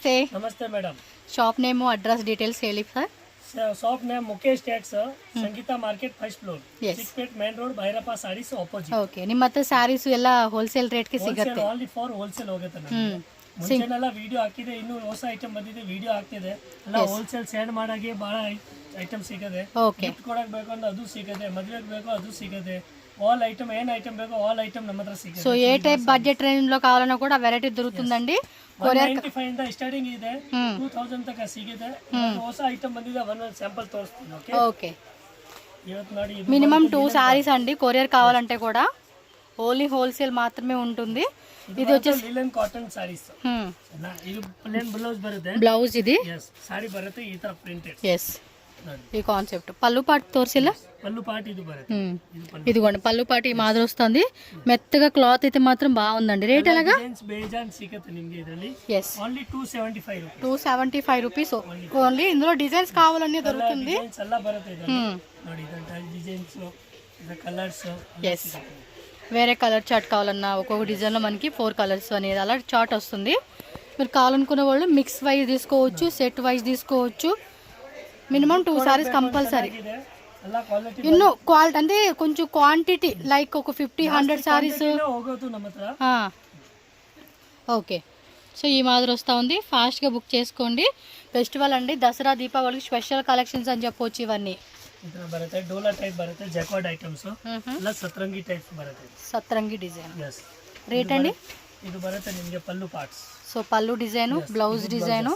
ನಮಸ್ತೆ ನಮಸ್ತೆ madam. Shop name address details ಹೇಳಿ sir. Shop name Mukesh tax, Sangeetha market first floor, Yes. Chickpet main road, Bhairappa sarees opposite. Okay, ನಿಮ್ಮ ಹತ್ರ ಸ್ಯಾರೀಸ್ ಎಲ್ಲ ಹೋಲ್ಸೇಲ್ ರೇಟ್ಗೆ ಸಿಗುತ್ತೆ. ಓನ್ಲಿ ಫಾರ್ ಹೋಲ್ಸೇಲ್ ಹೋಗುತ್ತೆ ನಮಗೆ. ಮುಂಚೆನೆಲ್ಲ ವಿಡಿಯೋ ಹಾಕಿದೆ, ಇನ್ನು ಹೊಸ ಐಟಮ್ ಬಂದಿದೆ, ವಿಡಿಯೋ ಹಾಕ್ತಿದೆ ಎಲ್ಲ ಹೋಲ್ಸೇಲ್ ಸೆಂಡ್ ಮಾಡಾಗೆ ಬಹಳ ಐಟಮ್ ಸಿಗುತ್ತೆ. ಓಕೆ, ಗಿಫ್ಟ್ ಕೊಡಕ್ ಬೇಕು ಅಂದ್ರೆ ಅದು ಸಿಗುತ್ತೆ, ಮದುವೆಗೆ ಬೇಕು ಅದು ಸಿಗುತ್ತೆ. ఆల్ ఐటమ్ ఏం ఐటమ్ బేకో ఆల్ ఐటమ్ ನಮ್ಮ ಹತ್ರ ಸಿಗುತ್ತೆ. సో ఏ టైప్ బడ్జెట్ రేంజ్ లో కావాలన్నా కూడా వెరైటీ దొరుకుతుందండి. 195 ಇಂದ ಸ್ಟಾರ್ಟಿಂಗ್ ಇದೆ, 2000 ತನಕ ಸಿಗುತ್ತೆ. ಹೊಸ ಐಟಮ್ ಬಂದಿದೆ, ಒಂದು ಸ್ಯಾಂಪಲ್ ತೋರಿಸ್ತೀನಿ. ಓಕೆ ఓకే, ಇವತ್ತು ನೋಡಿ మినిమం 2 సారీస్ అండి. కొరియర్ కావాలంటే కూడా ఓన్లీ హోల్సేల్ మాత్రమే ఉంటుంది. ఇది వచ్చేసి లిలన్ కాటన్ సారీస్. ಇದು ಪ್ಲೇನ್ ಬ್ಲೌಸ್ ಬರುತ್ತೆ, బ్లౌజ్ ఇది. ಸಾರಿ ಬರುತ್ತೆ ಈ ತರ ಪ್ರಿಂಟೆಡ್. ఎస్, ఈ కాన్సెప్ట్ పళ్ళు పాటు తోర్సిಲ್ಲ. పళ్ళు పాటు ఇది బರುತ್ತೆ. ఇదిగోండి పళ్ళు పాటు ఈ మాదిరి వస్తుంది. మెత్తగా క్లాత్ అయితే మాత్రం బాగుందండి. రేట్ ఎలాగా? ಬೇಜಾನ್ ಸಿಗುತ್ತೆ ನಿಮಗೆ ಇದರಲ್ಲಿ. Yes, only 275 rupees. 275 rupees only. ఇందులో డిజైన్స్ కావాలన్నీ దొరుకుతుంది. డిజైన్స్ ಎಲ್ಲ ಬರುತ್ತೆ ಇದರಲ್ಲಿ. ನೋಡಿ ಇದಂತ డిజైన్స్, ఇద కలర్స్. ఎస్, వేరే కలర్ చార్ట్ కావాలన్నా ఒక్కొక్క డిజైన్లో మనకి 4 కలర్స్ అనేది అలా చార్ట్ వస్తుంది. మీరు కావాలనుకునే వాళ్ళు మిక్స్ వైజ్ తీసుకోవచ్చు, సెట్ వైజ్ తీసుకోవచ్చు. Minimum 2 saris compulsory. ಎಲ್ಲ ಕ್ವಾಲಿಟಿ ఇನ್ನು క్వాలిటీ అంటే కొంచెం క్వాంటిటీ లైక్ ఒక 50-100 సారీస్ ಹೋಗೋದು ನಮ್ಮ ಹತ್ರ. ఓకే, సో ఈ మాదిరి వస్తూ ఉంది. ఫాస్ట్గా బుక్ చేసుకోండి. ఫెస్టివల్ అండి, దసరా దీపావళికి స్పెషల్ కలెక్షన్స్ అని చెప్పవచ్చు. ఇవన్నీ ಇತರ ಬರುತ್ತೆ, ಡೋಲಾ ಟೈಪ್ ಬರುತ್ತೆ, ಜಕಾರ್ಡ್ ಐಟಮ್ಸ್ ಎಲ್ಲ ಸತ್ರಂಗಿ ಟೈಪ್ ಬರುತ್ತೆ. సత్రంగి డిజైన్. ಎಸ್. రేట్ అండి? ಇದು ಬರುತ್ತೆ ನಿಮಗೆ ಪಲ್ಲು ಪಾರ್ಟ್ಸ್. సో పళ్ళు design, blouse design,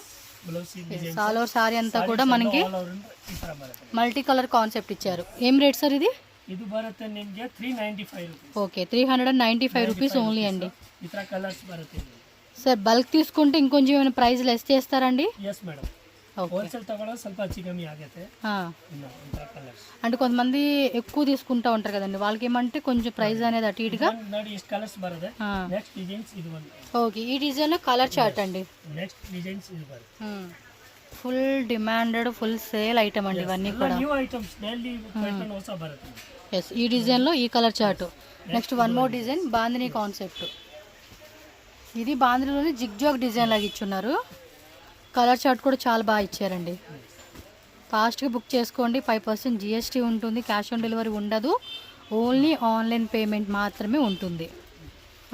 blouse design all over saree అంతా కూడా మనకి ಈ ತರ ಬರುತ್ತೆ. మల్టీ కలర్ కాన్సెప్ట్ ఇచ్చారు. ఏం రేట్ సార్ ఇది? ಇದು ಬರುತ್ತೆ ನಿಮಗೆ 395 ರೂಪೀಸ್. ఓకే, 395 రూపీస్ ఓన్లీ అండి. ಈ ತರ ಕಲರ್ಸ್ ಬರುತ್ತೆ. సార్ బల్క్ తీసుకుంటే ఇంకొంచెం ఏమైనా ప్రైస్ లెస్ చేస్తారండి? Yes madam, okay. ಹೋಲ್ಸೇಲ್ ತಗೊಳ್ಳೋದು ಸ್ವಲ್ಪ ಹೆಚ್ಚು ಕಮ್ಮಿ ಆಗುತ್ತೆ. ಈ ತರ ಕಲರ್ಸ್ అంటే కొంతమంది ఎక్కువ తీసుకుంటా ఉంటారు కదండి, వాళ్ళకి ఏమంటే కొంచెం ప్రైస్ అనేది అటు ఇటుగా. ನೋಡಿ ಇಷ್ಟು ಕಲರ್ಸ್ ಬರುತ್ತೆ. ನೆಕ್ಸ್ಟ್ ಡಿಸೈನ್ಸ್ ಇದು ಒಂದು. ఓకే, ఈ డిజైన్ కలర్ చార్ట్ అండి. నెక్స్ట్ డిజైన్స్ ఇది బರುತ್ತೆ. Full demanded, full sale item అండి ఇవన్నీ కూడా. న్యూ ఐటమ్స్ డైలీ ప్యాటర్న్ ಹೊಸ ಬರುತ್ತೆ. ఎస్, ఈ డిజైన్లో ఈ colour chart. Next one more design, bandhani concept. ఇది బాందినిలోనే జిగ్ జాగ్ డిజైన్ లాగా ఇచ్చున్నారు. కలర్ చార్ట్ కూడా చాలా బాగా ఇచ్చారండి. ఫాస్ట్గా బుక్ చేసుకోండి. 5% GST ఉంటుంది. క్యాష్ ఆన్ డెలివరీ ఉండదు. ఓన్లీ ఆన్లైన్ పేమెంట్ మాత్రమే ఉంటుంది.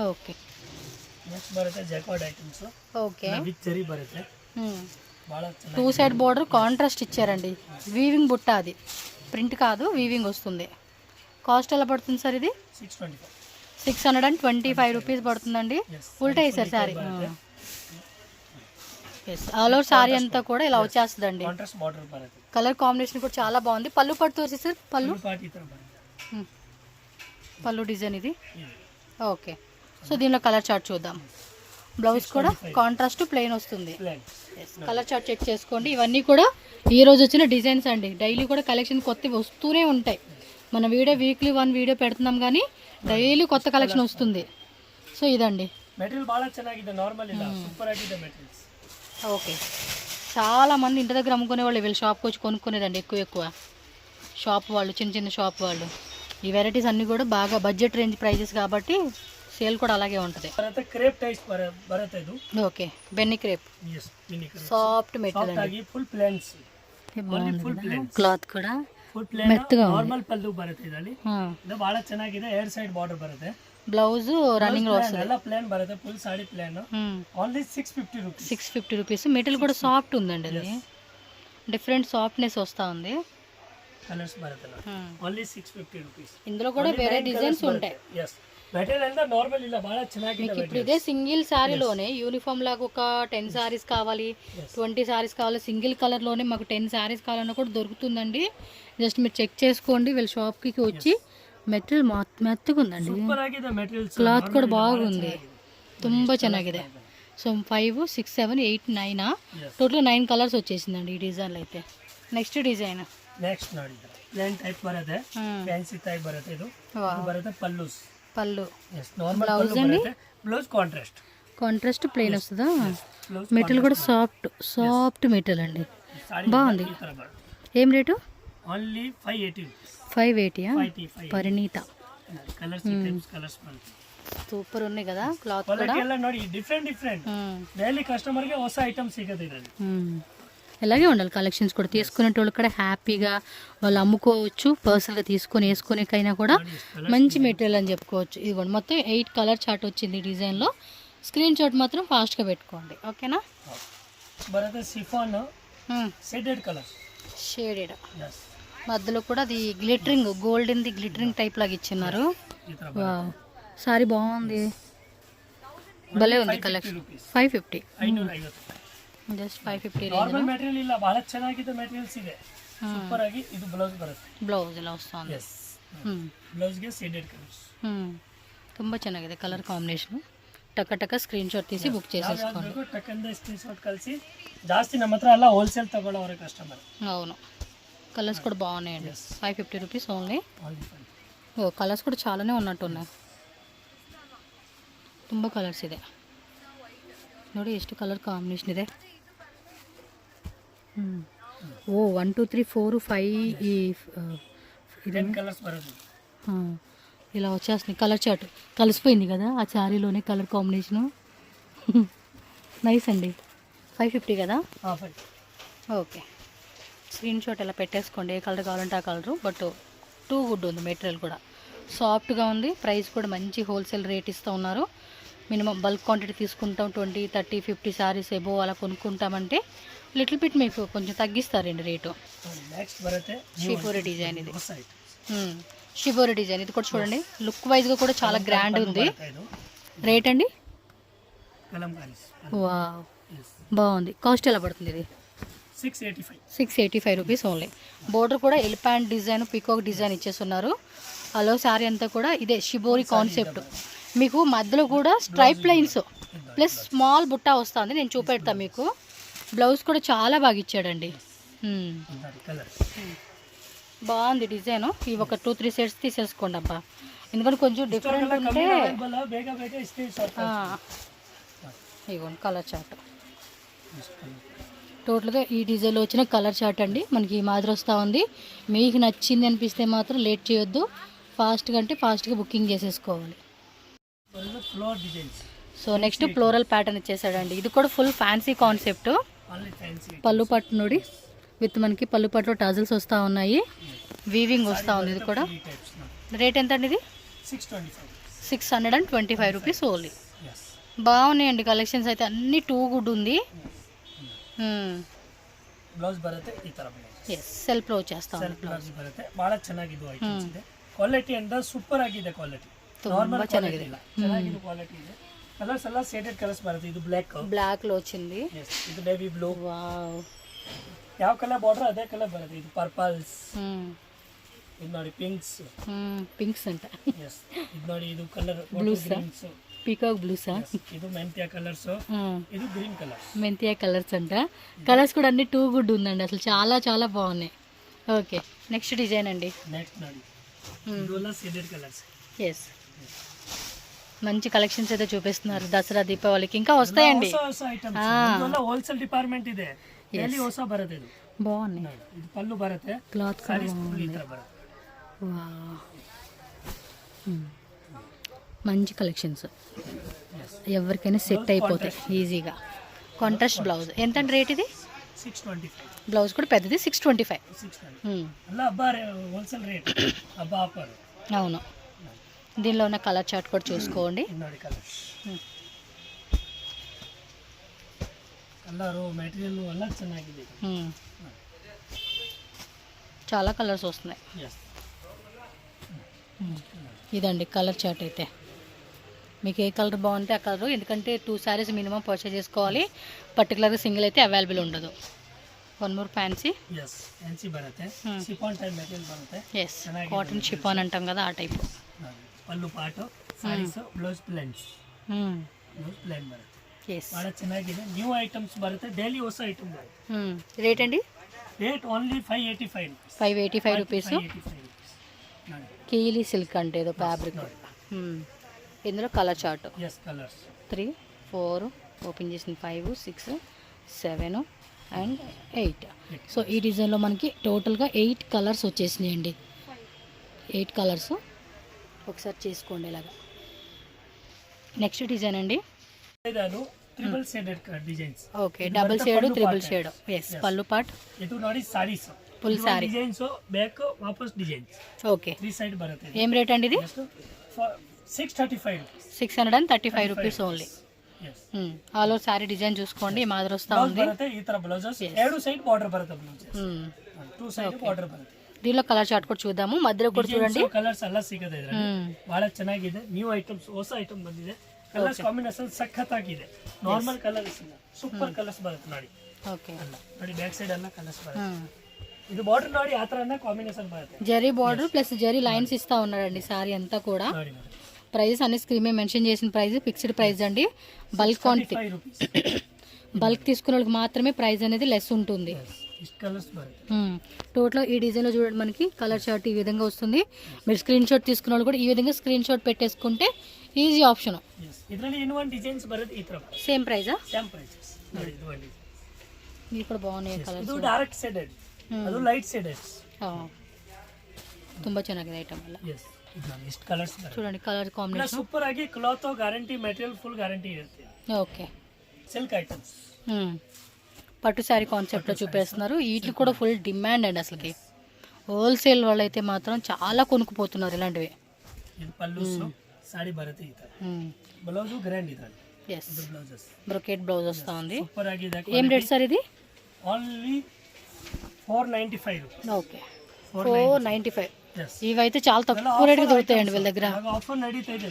ఓకే, నెక్స్ట్ బರುತ್ತೆ jacquard items. Okay, with zari బರುತ್ತೆ. బాగా 2 సైడ్ బోర్డర్ కాంట్రాస్ట్ ఇచ్చారండి. వీవింగ్ బుట్ట, అది ప్రింట్ కాదు, వీవింగ్ వస్తుంది. కాస్ట్ ఎలా పడుతుంది సార్ ఇది? 625. 625 రూపీస్ పడుతుందండి. ఉల్టా వేసారు saree. Yes, all over saree అంతా కూడా ఇలా వచ్చేస్తుందండి. కాంట్రాస్ట్ బార్డర్ బರುತ್ತೆ. కలర్ కాంబినేషన్ కూడా చాలా బాగుంది. పళ్ళు పట్టు వచ్చి సార్, పళ్ళు పార్ట్ ఈ ತರ బರುತ್ತೆ. పళ్ళు డిజైన్ ఇది. ఓకే, సో దీనిలో కలర్ చార్ట్ చూద్దాం. బ్లౌజ్ కూడా కాంట్రాస్ట్ ప్లెయిన్ వస్తుంది. కలర్ చార్ట్ చెక్ చేసుకోండి. ఇవన్నీ కూడా ఈ రోజు వచ్చిన డిజైన్స్ అండి. డైలీ కూడా కలెక్షన్ కొత్తవి వస్తూనే ఉంటాయి. మన వీడియో వీక్లీ 1 వీడియో పెడుతున్నాం కానీ డైలీ కొత్త కలెక్షన్ వస్తుంది. సో ఇదండి మెటీరియల్ బాగా ಚೆನ್ನಾಗಿದೆ, నార్మల్ ಇಲ್ಲ, సూపర్ ఆಗಿದೆ మెటీరియల్స్. ఓకే, చాలా మంది ఇంటి దగ్గర అమ్ముకునే వాళ్ళు వీళ్ళు షాప్కి వచ్చి కొనుక్కునేదండి. ఎక్కువ షాప్ వాళ్ళు, చిన్న చిన్న షాప్ వాళ్ళు. ఈ వెరైటీస్ అన్నీ కూడా బాగా బడ్జెట్ రేంజ్ ప్రైజెస్ కాబట్టి సేల్ కూడా అలాగే ఉంటుంది. క్రేప్ టైప్ బರುತ್ತೆ ఇది. ఓకే, బెన్నీ crepe. yes mini crepe, soft material soft ఆಗಿ full plains. Only full plains. Cloth కూడా ಫುಲ್ ಪ್ಲೇನ್ మెత్తగా ఉంది. ನಾರ್ಮಲ್ ಪಲ್ಲು ಬರುತ್ತೆ ಇದರಲ್ಲಿ. ಇದು ಬಹಳ ಚೆನ್ನಾಗಿದೆ. ಏರ್ ಸೈಡ್ ಬಾರ್ಡರ್ ಬರುತ್ತೆ. బ్లౌజ్ రన్నింగ్ లో వస్తుంది. ಎಲ್ಲ ಪ್ಲೇನ್ ಬರುತ್ತೆ, full sari plain. Only 650 rupees. 650 rupees. Material కూడా సాఫ్ట్ ఉందండి. అది డిఫరెంట్ సాఫ్ట్నెస్ వస్తూ ఉంది. కలర్స్ బರುತ್ತೆ. Only 650 rupees. ఇందులో కూడా వేరే డిజైన్స్ ఉంటాయి. yes మెటీరియల్ అంతా నార్మల్ ಇಲ್ಲ, బహಳ ಚೆನ್ನಾಗಿದೆ. ఇప్పుడు ఇదే సింగిల్ శారీలోనే యూనిఫామ్ లాగా ఒక 10 సారీస్ కావాలి, 20 సారీస్ కావాలి, సింగిల్ కలర్లోనే మాకు 10 సారీస్ కావాలన్నా కూడా దొరుకుతుందండి. జస్ట్ మీరు చెక్ చేసుకోండి. వీళ్ళ షాప్కి వచ్చి మెటీరియల్ మెత్తగా ఉందండి. క్లాత్ కూడా బాగుంది, ತುಂಬ ಚೆನ್ನಾಗಿದೆ. సో 5, 6, 7, 8, 9 టోటల్ 9 కలర్స్ వచ్చేసిందండి ఈ డిజైన్లో అయితే. నెక్స్ట్ డిజైన్ నెక్స్ట్ ನೋಡಿ ಪ್ಲೇನ್ ಟೈಪ್ ಬರುತ್ತೆ, ಫ್ಯಾನ್ಸಿ ಟೈಪ್ ಬರುತ್ತೆ. ಇದು ಬರುತ್ತೆ ಪಲ್ಲುಸ್. పళ్ళు నార్మల్ పల్లు బರುತ್ತೆ, బ్లౌజ్ కాంట్రాస్ట్. కాంట్రాస్ట్ ప్లెయిన్ వస్తుందా? మెటీరియల్ కూడా సాఫ్ట్ మెటీరియల్ అండి, బాగుంది. ఏం rate? Only 580. 580 Parineeta. Colours types colours బರುತ್ತೆ. ಸೂಪರ್ ఉన్నాయి కదా ಕ್ಲಾತ್ ಕೂಡ ಕ್ವಾಲಿಟಿ ಎಲ್ಲ ನೋಡಿ ಡಿಫ್ರೆಂಟ್ ಡೈಲಿ ಕಸ್ಟಮರ್ಗೆ ಹೊಸ ಐಟಮ್ ಸಿಗುತ್ತೆ ಇದರಲ್ಲಿ. ఇలాగే ఉండాలి కలెక్షన్స్ కూడా తీసుకునేటోళ్ళు కూడా హ్యాపీగా వాళ్ళు అమ్ముకోవచ్చు, పర్సనల్గా తీసుకొని వేసుకునేకైనా కూడా మంచి మెటీరియల్ అని చెప్పుకోవచ్చు. ఇదిగోండి మొత్తం 8 కలర్ చార్ట్ వచ్చింది డిజైన్లో. స్క్రీన్ షాట్ మాత్రం ఫాస్ట్గా పెట్టుకోండి ఓకేనా. బರುತ್ತೆ సిఫాన్ షేడెడ్ కలర్, షేడెడ్ మధ్యలో కూడా అది గ్లిటరింగ్ గోల్డెన్ది గ్లిటరింగ్ టైప్ లాగా ఇచ్చిన్నారు. సారీ బాగుంది, భలే ఉంది కలెక్షన్. 550 ಜಸ್ಟ್ 550 ನಾರ್ಮಲ್ ಮೆಟೀರಿಯಲ್ ಇಲ್ಲ, ಬಹಳ ಚೆನ್ನಾಗಿದೆ ಮೆಟೀರಿಯಲ್ಸ್ ಇದೆ. ಸೂಪರ್ ಆಗಿ ಇದು ಬ್ಲೌಸ್ ಬರುತ್ತೆ. ಬ್ಲೌಸ್ ಎಲ್ಲ ವస్తుంది. ಎಸ್ ಬ್ಲೌಸ್ ಗೆ ಶೇಡೆಡ್ ಕಲರ್ಸ್ ತುಂಬಾ ಚೆನ್ನಾಗಿದೆ ಕಲರ್ ಕಾಂಬಿನೇಷನ್. ಟಕ ಟಕ ಸ್ಕ್ರೀನ್ ಶಾಟ್ తీసి ಬುಕ್ చేసేసుకోండి. ಟಕಂದ ಸ್ಕ್ರೀನ್ ಶಾಟ್ ಕಳಿಸಿ. ಜಾಸ್ತಿ ನಮ್ಮ ಹತ್ರ ಎಲ್ಲ ಹೋಲ್ಸೇಲ್ ತಗೊಳ್ಳೋರೆ ಕಸ್ಟಮರ್. అవును కలర్స్ కూడా బాగున్నాయండి. 550 రూపీస్ ఓన్లీ. ఓ కలర్స్ కూడా చాలానే ఉన్నట్టున్నాయి, ತುಂಬ ಕಲರ್ಸ್ ಇದೆ ನೋಡಿ. ಎಷ್ಟು ಕಲರ್ ಕಾಂಬಿನೇಷನ್ ಇದೆ. ఓ 1 2 3 4 5 ఈ ఇదేం కలర్స్ బರುತ್ತೆ. ఇలా వచ్చేస్తుంది కలర్ చార్ట్. కలిసిపోయింది కదా ఆ శారీలోనే కలర్ కాంబినేషను. నైస్ అండి. 550 కదా. ఓకే స్క్రీన్ షాట్ ఇలా పెట్టేసుకోండి. ఏ కలర్ కావాలంటే ఆ కలరు. బట్ టూ గుడ్ ఉంది, మెటీరియల్ కూడా సాఫ్ట్గా ఉంది. ప్రైస్ కూడా మంచి హోల్సేల్ రేట్ ఇస్తూ ఉన్నారు. మినిమం బల్క్ క్వాంటిటీ తీసుకుంటాం 20 30 50 శారీస్ ఎబో అలా కొనుక్కుంటామంటే లిటిల్ బిట్ మీకు కొంచెం తగ్గిస్తారండి రేటు. నెక్స్ట్ బರುತ್ತೆ షిబోరి డిజైన్. ఇది షిబోరి డిజైన్. ఇది కూడా చూడండి లుక్ వైజ్గా కూడా చాలా గ్రాండ్ ఉంది. రేట్ అండి వావ్ బాగుంది. కాస్ట్ ఎలా పడుతుంది ఇది? 685 రూపీస్ ఓన్లీ. బోర్డర్ కూడా ఎలిఫెంట్ డిజైన్ పీకాక్ డిజైన్ ఇచ్చేస్తున్నారు. అలో శారీ అంతా కూడా ఇదే షిబోరి కాన్సెప్ట్. మీకు మధ్యలో కూడా స్ట్రైప్ లైన్స్ ప్లస్ స్మాల్ బుట్ట వస్తుంది. నేను చూపెడతాను మీకు. బ్లౌజ్ కూడా చాలా బాగా ఇచ్చాడండి. బాగుంది డిజైన్. ఇవి ఒక 2 3 సెట్స్ తీసేసుకోండి అబ్బా, ఎందుకంటే కొంచెం డిఫరెంట్ ఉంటే. ఇవ్వండి కలర్ చార్ట్. టోటల్గా ఈ డిజైన్లో వచ్చిన కలర్ చార్ట్ అండి. మనకి ఈ మాదిరి వస్తూ ఉంది. మీకు నచ్చింది అనిపిస్తే మాత్రం లేట్ చేయొద్దు, ఫాస్ట్గా అంటే ఫాస్ట్గా బుకింగ్ చేసేసుకోవాలి. సో నెక్స్ట్ ఫ్లోరల్ ప్యాటర్న్ ఇచ్చేసాడండి. ఇది కూడా ఫుల్ ఫ్యాన్సీ కాన్సెప్ట్. పళ్ళు పట్టు నోడి విత్ మనకి పళ్ళు పట్టులో టాజల్స్ వస్తూ ఉన్నాయి, వీవింగ్ వస్తూ ఉంది. ఇది కూడా రేట్ ఎంత అండి? ఇది 625 రూపీస్ ఓన్లీ. బాగున్నాయండి కలెక్షన్స్ అయితే అన్ని టూ గుడ్ ఉంది. ಬ್ಲೌಸ್ ಬರುತ್ತೆ ಈ ತರ ಎಸ್ ಸೆಲ್ಫ್ ಬ್ಲೌಸ್ చేస్తాం. ಬ್ಲೌಸ್ ಬರುತ್ತೆ, ಬಹಳ ಚೆನ್ನಾಗಿದೆ ಐಟಮ್ಸ್ ಇದೆ. ಕ್ವಾಲಿಟಿ ಅಂದ ಸೂಪರ್ ಆಗಿದೆ. ಕ್ವಾಲಿಟಿ ತುಂಬಾ ಚೆನ್ನಾಗಿದೆ. ಚೆನ್ನಾಗಿದೆ ಕ್ವಾಲಿಟಿ ಇದೆ. ಕಲರ್ಸ್ ಎಲ್ಲ ಶೇಡೆಡ್ ಕಲರ್ಸ್ ಬರುತ್ತೆ. ಇದು ಬ್ಲಾಕ್ లో వచ్చింది. ಇದು నేవీ ಬ್ಲೂ. ವಾವ್ ಯಾವ ಕಲರ್ ಬಾರ್ಡರ್ ಅದೇ ಕಲರ್ ಬರುತ್ತೆ. ಇದು ಪರ್ಪಲ್ಸ್, ಇದು ನೋಡಿ ಪಿಂಕ್ಸ್ ಅಂತ. ಎಸ್ ಇದು ನೋಡಿ ಇದು ಕಲರ್ ಬ್ಲೂಸ್, పీకాక్ బ్లూసా. ఇది మెంతియా కలర్స్, ఇది గ్రీన్ కలర్స్. మెంతియా కలర్స్ అంట. కలర్స్ కూడా అన్ని టూ గుడ్ ఉందండి, అసలు చాలా చాలా బాగున్నాయి. ఓకే నెక్స్ట్ డిజైన్ అండి. నెక్స్ట్ ನೋಡಿ ఇదోలా షేడెడ్ కలర్స్. ఎస్ మంచి కలెక్షన్స్ అయితే చూపిస్తున్నారు. దసరా దీపావళికి ఇంకా వస్తాయండి. ಹೋಲ್ಸೇಲ್ ಡಿಪಾರ್ಟ್ಮೆಂಟ್ ಇದೆ. ಎಲ್ಲಿ ಹೊಸ ಬರುತ್ತೆ. ಇದು బాగున్నాయి. ಇದು ಪಲ್ಲು ಬರುತ್ತೆ. క్లాత్ కూడా ಈ ತರ ಬರುತ್ತೆ. వావ్ మంచి కలెక్షన్స్, ఎవరికైనా సెట్ అయిపోతాయి ఈజీగా. కాంట్రాస్ట్ బ్లౌజ్ ఎంత అండి రేట్? ఇది 625. బ్లౌజ్ కూడా పెద్దది 625. అవును. దీనిలో ఉన్న కలర్ చార్ట్ కూడా చూసుకోండి. చాలా కలర్స్ వస్తున్నాయి. ఇదండి కలర్ చార్ట్ అయితే. మీకు ఏ కలర్ బాగుంటే ఆ కలరు, ఎందుకంటే 2 శారీస్ మినిమం పర్చేజ్ చేసుకోవాలి. పర్టికులర్గా సింగిల్ అయితే అవైలబుల్ ఉండదు. One more fancy. Yes cotton chiffon అంటాం కదా ఆ టైప్. పళ్ళు పాటు సారీస్ బ్లౌజ్ ప్లెయిన్స్. ఎస్ ಬಹಳ ಚೆನ್ನಾಗಿದೆ. ನ್ಯೂ ಐಟಮ್ಸ್ ಬರುತ್ತೆ, ಡೈಲಿ ಹೊಸ ಐಟಮ್ ಬರುತ್ತೆ. ರೇಟ್ ಅಂడి? Rate only 585 rupees. కీలీ సిల్క్ అంటే ఏదో ఫ్యాబ్రిక్. ఇందులో కలర్ చార్ట్ 3 4 ఓపెన్ చేసిన 5 6 7 అండ్ 8. సో ఈ డిజైన్లో మనకి టోటల్గా 8 కలర్స్ వచ్చేసినాయండి. 8 కలర్స్ ఒకసారి చేసుకోండి ఇలాగా. నెక్స్ట్ డిజైన్ అండి. ಇದಾನು triple shaded designs. Okay, double shade triple shade. Yes, pallu పాట్. ಇದು ನೋಡಿ saris full sari designs back ವಾಪಸ್ ಡಿಸೈನ್ಸ್. ఓకే, ತ್ರೀ ಸೈಡ್ ಬರುತ್ತೆ. ఏం రేట్ అండి ఇది? 635 635 rupees only. yes. All over sari design చూసుకోండి, ఈ మాదిరి వస్తా ಬ್ಲೌಸ್ ఉంది. ಬರುತ್ತೆ ಈ ತರ ಬ್ಲೌಸಸ್ ಎರಡು ಸೈಡ್ ಬಾರ್ಡರ್ ಬರುತ್ತೆ ಬ್ಲೌಸಸ್. ಟೂ ಸೈಡ್ ಬಾರ್ಡರ್ ಬರುತ್ತೆ. దీనిలో కలర్ చార్ట్ కూడా చూద్దాము, మధ్యలో కూడా చూడండి. ಕಲರ್ಸ್ ಎಲ್ಲ ಸಿಗುತ್ತೆ ಇದರಲ್ಲಿ. ಬಹಳ ಚೆನ್ನಾಗಿದೆ, ನ್ಯೂ ಐಟಮ್ಸ್, ಹೊಸ ಐಟಮ್ ಬಂದಿದೆ. ಕಲರ್ಸ್ ಕಾಂಬಿನೇಷನ್ ಸಖತ್ತಾಗಿದೆ. ನಾರ್ಮಲ್ ಕಲರ್ಸ್ ಇಲ್ಲ, ಸೂಪರ್ ಕಲರ್ಸ್ ಬರುತ್ತೆ ನೋಡಿ. ఓకే, ನೋಡಿ ಬ್ಯಾಕ್ ಸೈಡ್ ಎಲ್ಲ ಕಲರ್ಸ್ ಬರುತ್ತೆ. ಇದು ಬಾರ್ಡರ್ ನೋಡಿ ಆ ತರನೇ ಕಾಂಬಿನೇಷನ್ ಬರುತ್ತೆ. Zari border plus zari lines ఇస్తా ఉన్నాడండి సారీ అంతా కూడా. ನೋಡಿ ನೋಡಿ ప్రైస్ అన్ని స్క్రీన్ మీద మెన్షన్ చేసిన ప్రైస్ ఫిక్స్డ్ ప్రైస్ అండి. Bulk quantity, 5 rupees. బల్క్ తీసుకున్న వాళ్ళకి మాత్రమే ప్రైస్ అనేది లెస్ ఉంటుంది. ఇష్ట కలర్స్ బರುತ್ತೆ. టోటల్ ఈ డిజైన్లో చూడండి, మనకి కలర్ చార్ట్ ఈ విధంగా వస్తుంది. మీరు స్క్రీన్ షాట్ తీసుకున్న వాళ్ళు కూడా ఈ విధంగా స్క్రీన్ షాట్ పెట్టేసుకుంటే ఈజీ ఆప్షన్. ಇದರಲ್ಲಿ ಇನ್ನೂ ಒಂದು ಡಿಸೈನ್ಸ್ ಬರುತ್ತೆ ಈ ತರ. సేమ్ ప్రైజా? Same prices. ನೋಡಿ ಇದು ಒಂದು ఇవి కూడా బాగున్నాయి కలర్స్. ಇದು ಡೈರೆಕ್ಟ್ ಶೇಡೆಡ್, ಅದು ಲೈಟ್ ಶೇಡೆಡ್. ತುಂಬಾ ಚೆನ್ನಾಗಿದೆ ಐಟಮ್ ಎಲ್ಲ. yes ಇದು ನೋಡಿ ಇಷ್ಟ ಕಲರ್ಸ್ ಬರುತ್ತೆ. చూడండి కలర్ కాంబినేషన్ ಸೂಪರ್ ಆಗಿ cloth guarantee, material full guarantee ಇರುತ್ತೆ. Okay, silk items. పట్టు శారీ కాన్సెప్ట్లో చూపిస్తున్నారు. వీటికి కూడా ఫుల్ డిమాండ్ అండి అసలుకి. హోల్సేల్ వాళ్ళు అయితే మాత్రం చాలా కొనుక్కుపోతున్నారు ఇలాంటివి. ಇದು ಪಲ್ಲುಸ್ ಸಾಡಿ ಬರುತ್ತೆ ಈ ತರ. ಬ್ಲೌಸ್ ಗ್ರ್ಯಾಂಡ್ ಇದೆ. ఎస్, ಇದು ಬ್ಲೌಸಸ್ బ్రొకెట్ బ్లౌజ్ వస్తూ ఉంది. సూపర్ ఆಗಿದೆ. ఏం రేట్ సార్ ఇది? Only 495 rupees. ఓకే, 495. yes ఇవైతే చాలా తక్కువ రేట్కి దొరుకుతాయండి వీళ్ళ దగ్గర. ఆఫర్ నడీತಾ ಇದೆ.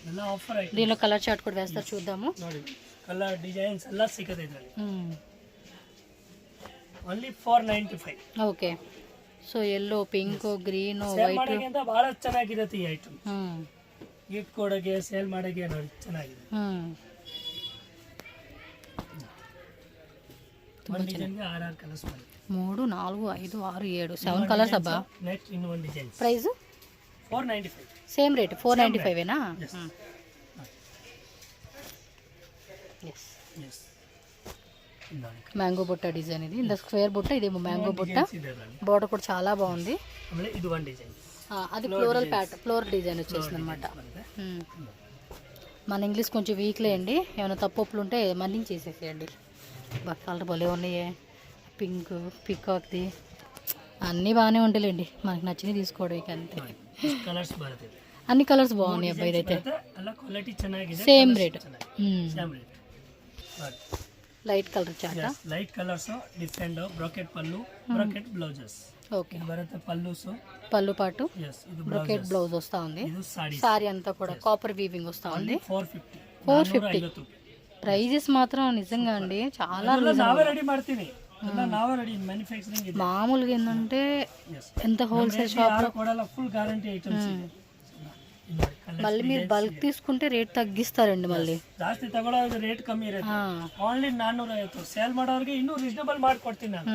ಎಲ್ಲ ಆಫರ್ ಐಟಮ್. దీనిలో కలర్ చార్ట్ కూడా వేస్తారు, చూద్దాము. ನೋಡಿ ಕಲರ್ ಡಿಸೈನ್ಸ್ ಎಲ್ಲ ಸಿಗುತ್ತೆ ಇದರಲ್ಲಿ. Only 495. Okay, so yellow, pink, green, sale white. ಮಾಡೋಕೆ ಅಂತ ಬಹಳ ಚೆನ್ನಾಗಿರುತ್ತೆ ಈ ಐಟಮ್. ಗಿಫ್ಟ್ ಕೊಡೋಕೆ, ಸೇಲ್ ಮಾಡೋಕೆ ನೋಡಿ ಚೆನ್ನಾಗಿದೆ. ಒಂದು ಡಿಸೈನ್ಗೆ 6 ಕಲರ್ಸ್ ಬರುತ್ತೆ. 3, 4, 5, 6, 7 7 కలర్స్ అబ్బా. Next in one design. Price 495. Same rate 495 ఏనా? yes ఎస్, yes ನೋಡಿ మ్యాంగో బుట్ట డిజైన్ ఇది. ఇంత స్క్వేర్ బుట్ట, ఇదేమో మ్యాంగో బుట్ట. ಇದರಲ್ಲಿ బోర్డర్ కూడా చాలా బాగుంది. ಆಮೇಲೆ ಇದು ಒಂದು ಡಿಸೈನ್. అది ఫ్లోరల్ ప్యాటర్న్, ఫ్లోరల్ డిజైన్ వచ్చేసింది అనమాట. మన ఇంగ్లీష్ కొంచెం వీక్లే అండి, ఏమైనా తప్పులు ఉంటే మళ్ళీ చేసేసేయండి. కలర్ భలే ఉన్నాయే, పింక్, పికాక్ది అన్నీ బాగానే ఉంటాయండి. మనకి నచ్చినవి తీసుకోవడం ఇక అంతే. కలర్స్ బರುತ್ತೆ. అన్ని కలర్స్ బాగున్నాయి అబ్బాయి అయితే. ಅಲ್ಲ ಕ್ವಾಲಿಟಿ ಚೆನ್ನಾಗಿದೆ. Same rate. Same rate. Light colour చాట. లైట్ కలర్స్ డిఫరెంట్ బ్రోకెట్ పళ్ళు, బ్రోకెట్ బ్లౌజెస్. ఓకే, ఇది బರುತ್ತೆ పల్లూస్. పళ్ళు పాటు yes ఇది బ్రోకెట్ బ్లౌజ్ వస్తా ఉంది. ఇది సారీ. సారీ అంతా కూడా కాపర్ వీవింగ్ వస్తా ఉంది. 450. 450 ప్రైజెస్ మాత్రం నిజంగా అండి చాలా నావే రెడీ ಮಾಡ್ತೀನಿ. ಎಲ್ಲ ನಾವೇ రెడీ ಮ್ಯಾನುಫ್ಯಾಕ್ಚರಿಂಗ್ ಇದೆ. మామూలుగా ఏంటంటే ఎంత హోల్సేల్ షాప్ లో కూడా ఫుల్ గ్యారంటీ ఐటమ్స్ ಇದೆ. మళ్ళీ మీరు బల్క్ తీసుకుంటే రేట్ తగ్గిస్తారండి. మళ్ళీ ಜಾಸ್ತಿ ತಗೊಳ್ಳೋದು ರೇಟ್ ಕಮ್ಮಿ ಇರುತ್ತೆ. ಓನ್ಲಿ 450. ಸೇಲ್ ಮಾಡೋರಿಗೆ ಇನ್ನೂ ರೀಸನಬಲ್ ಮಾಡ್ಕೊಡ್ತೀನಿ ನಾನು.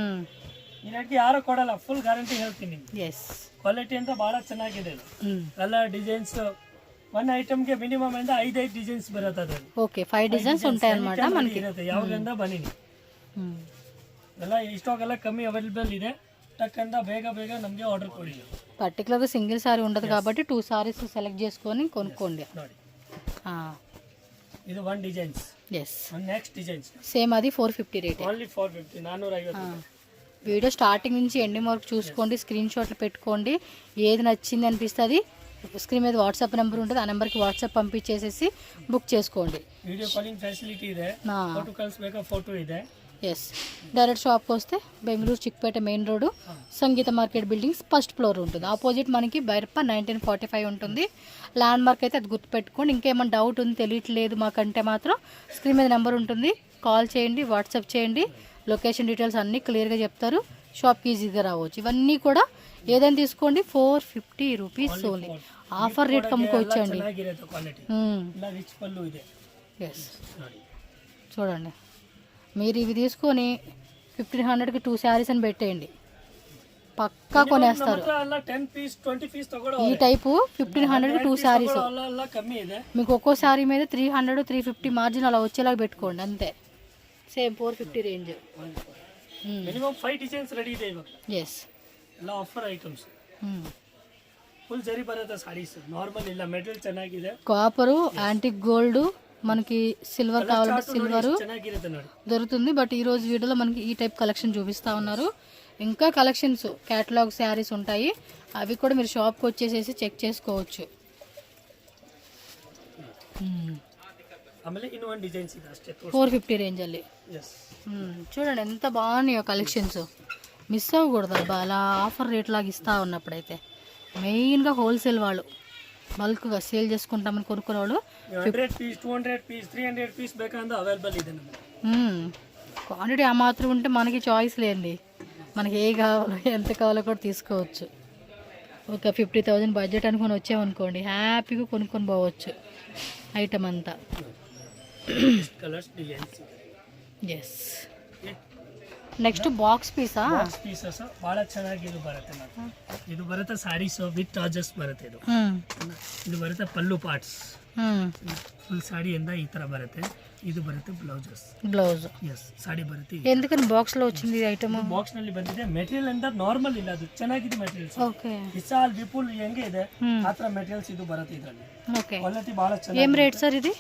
ಈ ರೇಟ್ಗೆ ಯಾರು ಕೊಡಲ್ಲ, ಫುಲ್ ಗ್ಯಾರಂಟಿ ಹೇಳ್ತೀನಿ. ఎస్, ಕ್ವಾಲಿಟಿ ಅಂತ ಬಹಳ ಚೆನ್ನಾಗಿದೆ. ಕಲರ್ ಡಿಸೈನ್ಸ್ ಒನ್ ಐಟಮ್ಗೆ ಮಿನಿಮಮ್ ಇಂದ 5 ಡಿಸೈನ್ಸ್ ಬರುತ್ತೆ ಅದರಲ್ಲಿ. ఓకే, 5 డిజైన్స్ ఉంటాయి అన్నమాట మనకి. ಯಾವಾಗಂದ ಬನ್ನಿ ಎಲ್ಲ ಇಷ್ಟವಾಗೆಲ್ಲ ಕಮ್ಮಿ ಅವೈಲೇಬಲ್ ಇದೆ. ಟಕ್ಕಂದ ಬೇಗ ಬೇಗ ನಮಗೆ ಆರ್ಡರ್ ಕೊಡಿ. పర్టికులర్గా సింగిల్ సారీ ఉండదు కాబట్టి 2 సారీస్ సెలెక్ట్ చేసుకొని కొనుక్కోండి. ನೋಡಿ ಇದು one designs. Yes, next designs same అది 450 రేట్. ఓన్లీ 450. 450. వీడియో స్టార్టింగ్ నుంచి ఎండింగ్ వరకు చూసుకోండి, స్క్రీన్ షాట్లు పెట్టుకోండి. ఏది నచ్చింది అనిపిస్తుంది స్క్రీన్ మీద వాట్సాప్ నెంబర్ ఉంటుంది, ఆ నెంబర్కి వాట్సాప్ పంపించేసేసి బుక్ చేసుకోండి. వీడియో కాలింగ్ ఫెసిలిటీ ಇದೆ. ఫోటో కల్స్ಬೇಕಾ ఫోటో ಇದೆ. ఎస్, డైరెక్ట్ షాప్కి వస్తే బెంగళూరు చిక్పేట మెయిన్ రోడ్డు సంగీత మార్కెట్ బిల్డింగ్స్ ఫస్ట్ ఫ్లోర్ ఉంటుంది. ఆపోజిట్ మనకి బైరప్ప 1945 ఉంటుంది. ల్యాండ్ మార్క్ అయితే అది గుర్తుపెట్టుకోండి. ఇంకేమైనా డౌట్ ఉంది, తెలియట్లేదు మాకంటే మాత్రం స్క్రీన్ మీద నెంబర్ ఉంటుంది, కాల్ చేయండి, వాట్సాప్ చేయండి. లొకేషన్ డీటెయిల్స్ అన్నీ క్లియర్గా చెప్తారు. షాప్కి ఈజీగా రావచ్చు. ఇవన్నీ కూడా ఏదైనా తీసుకోండి 450 రూపీస్ ఓన్లీ. ఆఫర్ రేట్ కమ్ముకోవచ్చండి. రిచ్ పళ్ళు ಇದೆ. ఎస్, చూడండి మీరు ఇవి తీసుకొని 1500కి 2 శారీస్ అని పెట్టేయండి, పక్కా కొనేస్తారు. 10 పీస్ 20 పీస్ తగోడు. ఈ టైపు 1500కి 2 శారీస్ అలా కమ్మి ಇದೆ. మీకు ఒక్కో శారీ మీద 300 350 మార్జిన్ అలా వచ్చేలాగా పెట్టుకోండి అంతే. Same 450 range. Minimum 5 designs ready ಇದೆ ಇವಾಗ. ఎస్, ಎಲ್ಲ ಆಫರ್ ಐಟಮ್ಸ್. ಫುಲ್ ಜರಿ ಬರುತ್ತೆ ಸಾರೀಸ್ ನಾರ್ಮಲ್ ಇಲ್ಲ ಮೆಟೀರಿಯಲ್ ಚೆನ್ನಾಗಿದೆ కాపరు యాంటిక్ గోల్డ్ మనకి సిల్వర్ కావాలంటే సిల్వర్ ಚೆನ್ನಾಗಿರುತ್ತೆ ನೋಡಿ దొరుకుతుంది. బట్ ఈ రోజు వీడియోలో మనకి ఈ టైప్ కలెక్షన్ చూపిస్తా ఉన్నారు. ఇంకా కలెక్షన్స్ క్యాటలాగ్ శారీస్ ఉంటాయి, అవి కూడా మీరు షాప్కి వచ్చేసేసి చెక్ చేసుకోవచ్చు. ಆಮೇಲೆ ಇನ್ನೂ ಒಂದು ಡಿಸೈನ್ಸ್ ಇದೆ ಅಷ್ಟೇ 450 రేంజಲ್ಲಿ. చూడండి ఎంత బాగున్నాయో కలెక్షన్స్, మిస్ అవ్వకూడదు అబ్బా అలా ఆఫర్ రేట్ లాగా ఇస్తూ ఉన్నప్పుడైతే. మెయిన్గా హోల్సేల్ వాళ్ళు బల్క్గా సేల్ చేసుకుంటామని కొనుక్కునే వాళ్ళు 100 పీస్ 200 పీస్ 300 పీస్ ಬೇಕಂದ್ರೆ అవైలబుల్ ಇದೆ ನಮಗೆ. క్వాంటిటీ ఆ మాత్రం ఉంటే మనకి చాయిస్ లేండి, మనకి ఏ కావాలో ఎంత కావాలో కూడా తీసుకోవచ్చు. ఒక 50,000 బడ్జెట్ అనుకొని వచ్చామనుకోండి హ్యాపీగా కొనుక్కొని పోవచ్చు ఐటమ్ అంతా. Colours designs. Yes. Next box ಪೀಸಾ? ಬಾಕ್ಸ್ ಪೀಸಸ್ ಭಾಳ ಚೆನ್ನಾಗಿ ಇದು ಬರುತ್ತೆ ನೋಡಿ. ಇದು ಬರುತ್ತೆ ಸಾರೀಸ್ ವಿತ್ ಚಾರ್ಜಸ್ ಬರುತ್ತೆ. ಇದು ಬರುತ್ತೆ ಪಲ್ಲು ಪಾರ್ಟ್ಸ್, ಫುಲ್ ಸಾಡಿಯಿಂದ ಈ ತರ ಬರುತ್ತೆ. ಇದು ಬರುತ್ತೆ ಬ್ಲೌಸ್. ಎಸ್, ಸಾಡಿ ಬರುತ್ತೆ. ఎందుకని ಬಾಕ್ಸ್ లో వచ్చింది ಐಟಮ್? ಬಾಕ್ಸ್ ನಲ್ಲಿ ಬಂದಿದೆ. ಮೆಟೀರಿಯಲ್ ಅಂತ ನಾರ್ಮಲ್ ಇಲ್ಲ, ಅದು ಚೆನ್ನಾಗಿದೆ ಮೆಟೀರಿಯಲ್ಸ್. ಓಕೆ. ವಿಶಾಲ್ ವಿಪುಲ್ ಹೆಂಗೆ ಇದೆ ಆ ತರ ಮೆಟೀರಿಯಲ್ಸ್ ಇದು ಬರುತ್ತೆ ಇದರಲ್ಲಿ. ಓಕೆ. ಕ್ವಾಲಿಟಿ ಭಾಳ ಚೆನ್ನಾಗಿ. ఏం రేట్ సార్ ఇది?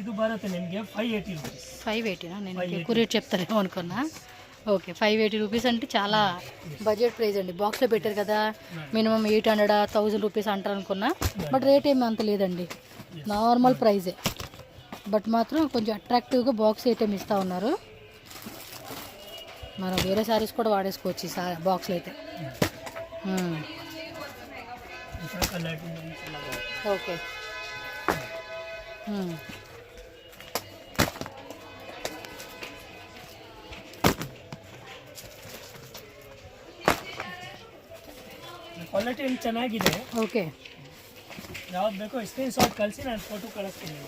ಇದು ಬರುತ್ತೆ ನಿಮಗೆ 580 రూపీస్. 580నా? నేను ఎక్కువ రేట్ చెప్తారేమో అనుకున్నా. ఓకే, 580 రూపీస్ అంటే చాలా బడ్జెట్ ప్రైస్ అండి. బాక్స్లో పెట్టారు కదా, మినిమం 800 1000 రూపీస్ అంటారు అనుకున్నా, బట్ రేట్ ఏమి అంత లేదండి, నార్మల్ ప్రైజే. బట్ మాత్రం కొంచెం అట్రాక్టివ్గా బాక్స్ ఐటమ్ ఇస్తూ ఉన్నారు. మనం వేరే శారీస్ కూడా వాడేసుకోవచ్చు ఈ బాక్స్లో అయితే. ఓకే. ಕ್ವಾಲಿಟಿ ಚೆನ್ನಾಗಿದೆ. ಓಕೆ. ಯಾವ್ದು ಬೇಕೋ ಸ್ಕ್ರೀನ್ ಶಾಟ್ ಕಳಿಸಿ ನಾನು ಫೋಟೋ ಕಳಿಸ್ತೀನಿ.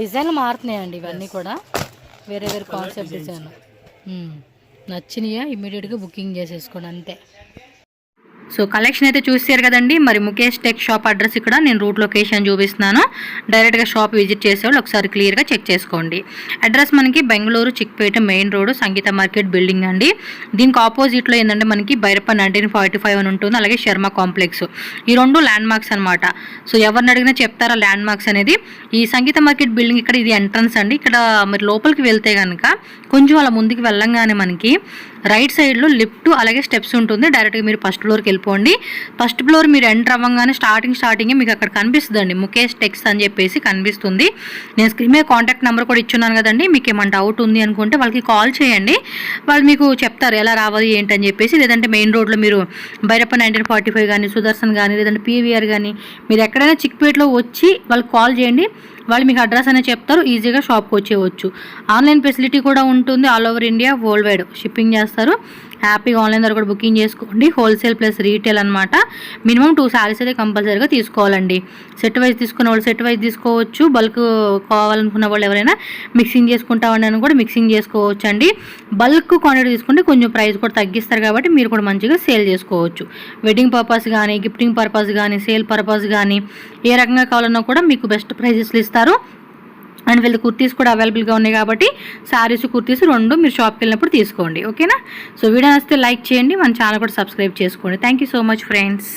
డిజైన్లు మారుతున్నాయండి ఇవన్నీ కూడా, వేరే వేరే కాన్సెప్ట్ డిజైన్. నచ్చినాయా ఇమ్మీడియట్గా బుకింగ్ చేసేసుకోండి అంతే. సో కలెక్షన్ అయితే చూసారు కదండి. మరి ముఖేష్ టెక్ షాప్ అడ్రస్ ఇక్కడ నేను రూట్ లొకేషన్ చూపిస్తున్నాను. డైరెక్ట్గా షాప్ విజిట్ చేసేవాళ్ళు ఒకసారి క్లియర్గా చెక్ చేసుకోండి. అడ్రస్ మనకి బెంగళూరు చిక్పేట మెయిన్ రోడ్ సంగీత మార్కెట్ బిల్డింగ్ అండి. దీనికి ఆపోజిట్లో ఏంటంటే మనకి బైరప్ప 1945 అని ఉంటుంది, అలాగే శర్మ కాంప్లెక్స్. ఈ రెండు ల్యాండ్ మార్క్స్ అనమాట. సో ఎవరిని అడిగినా చెప్తారా ల్యాండ్ మార్క్స్ అనేది. ఈ సంగీత మార్కెట్ బిల్డింగ్ ఇక్కడ ఇది ఎంట్రన్స్ అండి. ఇక్కడ మరి లోపలికి వెళ్తే కనుక కొంచెం అలా ముందుకు వెళ్ళంగానే మనకి రైట్ సైడ్లో లిఫ్ట్ అలాగే స్టెప్స్ ఉంటుంది. డైరెక్ట్గా మీరు ఫస్ట్ ఫ్లోర్కి వెళ్ళిపోండి. ఫస్ట్ ఫ్లోర్ మీరు ఎంటర్ అవ్వగానే స్టార్టింగే మీకు అక్కడ కనిపిస్తుందండి ముఖేష్ టెక్స్ అని చెప్పేసి కనిపిస్తుంది. నేను స్క్రీన్ మీద కాంటాక్ట్ నెంబర్ కూడా ఇచ్చున్నాను కదండి. మీకు ఏమైనా డౌట్ ఉంది అనుకుంటే వాళ్ళకి కాల్ చేయండి, వాళ్ళు మీకు చెప్తారు ఎలా రావాలి ఏంటని చెప్పేసి. లేదంటే మెయిన్ రోడ్లో మీరు బైరప్ప 1945 కానీ సుదర్శన్ కానీ లేదంటే పీవీఆర్ కానీ మీరు ఎక్కడైనా చిక్పేటలో వచ్చి వాళ్ళకి కాల్ చేయండి, వాళ్ళు మీకు అడ్రస్ అనేది చెప్తారు, ఈజీగా షాప్కి వచ్చేవచ్చు. ఆన్లైన్ ఫెసిలిటీ కూడా ఉంటుంది, all over India world wide shipping చేస్తారు. హ్యాపీగా ఆన్లైన్ ద్వారా కూడా బుకింగ్ చేసుకోండి. హోల్సేల్ ప్లస్ రీటైల్ అనమాట. మినిమం 2 శారీస్ అయితే కంపల్సరీగా తీసుకోవాలండి. సెట్ వైజ్ తీసుకున్న వాళ్ళు సెట్ వైజ్ తీసుకోవచ్చు, బల్క్ కావాలనుకున్న వాళ్ళు ఎవరైనా మిక్సింగ్ చేసుకుంటామని అని కూడా మిక్సింగ్ చేసుకోవచ్చు అండి. బల్క్ క్వాంటిటీ తీసుకుంటే కొంచెం ప్రైస్ కూడా తగ్గిస్తారు కాబట్టి మీరు కూడా మంచిగా సేల్ చేసుకోవచ్చు. వెడ్డింగ్ పర్పస్ కానీ గిఫ్టింగ్ పర్పస్ కానీ సేల్ పర్పస్ కానీ ఏ రకంగా కావాలన్నా కూడా మీకు బెస్ట్ ప్రైజెస్లు ఇస్తారు. అండ్ వీళ్ళ కుర్తీస్ కూడా అవైలబుల్గా ఉన్నాయి కాబట్టి శారీస్ కుర్తీస్ రెండు మీరు షాప్కి వెళ్ళినప్పుడు తీసుకోండి. ఓకేనా? సో వీడియో నచ్చితే లైక్ చేయండి, మన ఛానల్ కూడా సబ్స్క్రైబ్ చేసుకోండి. Thank you so much friends.